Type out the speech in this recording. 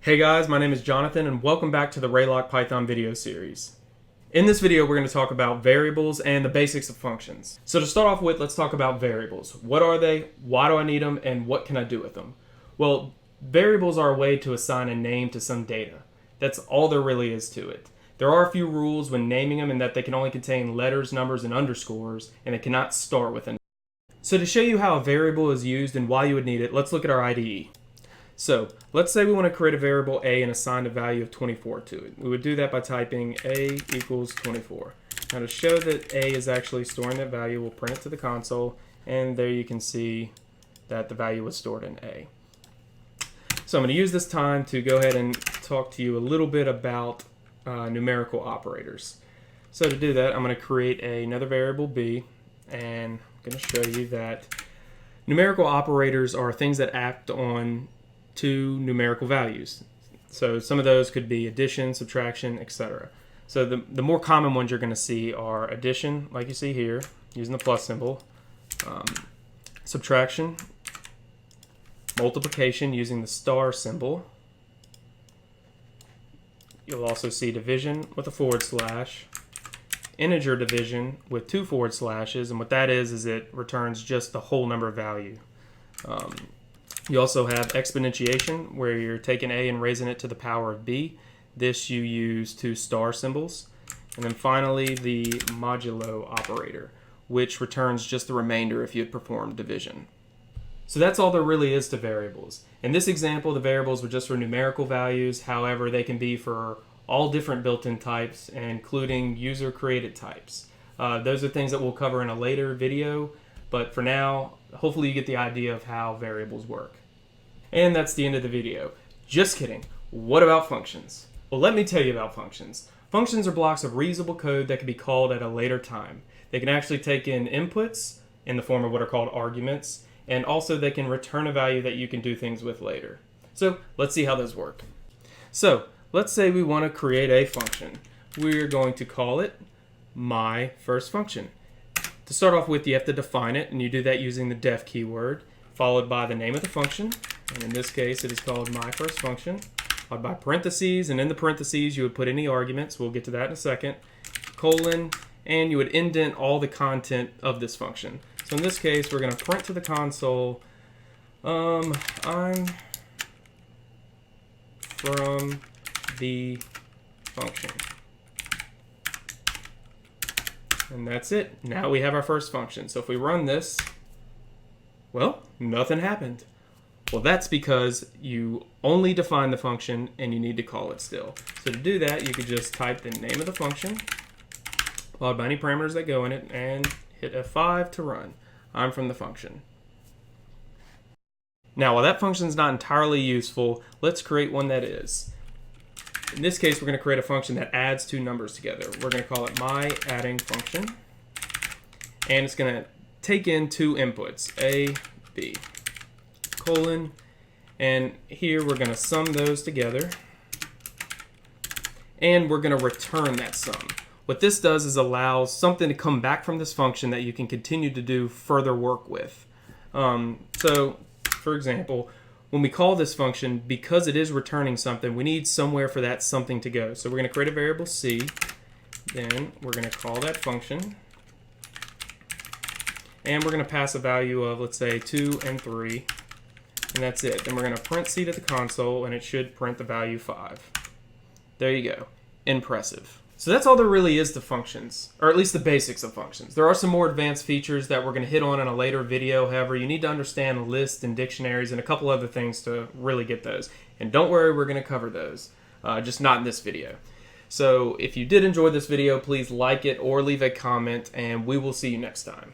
Hey guys, my name is Jonathan and welcome back to the Raylock Python video series. In this video we're going to talk about variables and the basics of functions. So to start off with, let's talk about variables. What are they, why do I need them, and what can I do with them? Well, variables are a way to assign a name to some data. That's all there really is to it. There are a few rules when naming them in that they can only contain letters, numbers, and underscores, and they cannot start with a. So to show you how a variable is used and why you would need it, let's look at our IDE. So let's say we want to create a variable a and assign a value of 24 to it. We would do that by typing a equals 24. Now to show that a is actually storing that value, we'll print it to the console, and there you can see that the value was stored in a. So I'm going to use this time to go ahead and talk to you a little bit about numerical operators. So to do that, I'm going to create another variable b, and I'm going to show you that numerical operators are things that act on two numerical values. So some of those could be addition, subtraction, etc. So the more common ones you're going to see are addition, like you see here, using the plus symbol, subtraction, multiplication using the star symbol. You'll also see division with a forward slash, integer division with 2 forward slashes, and what that is it returns just the whole number value. You also have exponentiation, where you're taking a and raising it to the power of b. This you use 2 star symbols. And then finally the modulo operator, which returns just the remainder if you had performed division. So that's all there really is to variables. In this example, the variables were just for numerical values. However, they can be for all different built-in types, including user-created types. Those are things that we'll cover in a later video, but for now, hopefully you get the idea of how variables work. And that's the end of the video. Just kidding. What about functions? Well, let me tell you about functions. Functions are blocks of reusable code that can be called at a later time. They can actually take in inputs in the form of what are called arguments, and also they can return a value that you can do things with later. So let's see how those work. So let's say we want to create a function. We're going to call it myFirstFunction. To start off with, you have to define it, and you do that using the def keyword, followed by the name of the function, and in this case it is called myFirstFunction, followed by parentheses, and in the parentheses you would put any arguments, we'll get to that in a second, colon, and you would indent all the content of this function. So in this case we're going to print to the console, I'm from the function. And that's it. Now we have our first function. So if we run this, well, nothing happened. Well, that's because you only define the function and you need to call it still. So to do that, you could just type the name of the function, followed by any parameters that go in it, and hit F5 to run. I'm from the function. Now, while that function is not entirely useful, let's create one that is. In this case, we're going to create a function that adds 2 numbers together. We're going to call it myAddingFunction, and it's going to take in 2 inputs, a, b, colon, and here we're going to sum those together, and we're going to return that sum. What this does is allows something to come back from this function that you can continue to do further work with. So, for example, when we call this function, because it is returning something, we need somewhere for that something to go. So we're going to create a variable c, then we're going to call that function, and we're going to pass a value of, let's say, 2 and 3, and that's it. Then we're going to print c to the console, and it should print the value 5. There you go. Impressive. So that's all there really is to functions, or at least the basics of functions. There are some more advanced features that we're going to hit on in a later video. However, you need to understand lists and dictionaries and a couple other things to really get those. And don't worry, we're going to cover those, just not in this video. So if you did enjoy this video, please like it or leave a comment, and we will see you next time.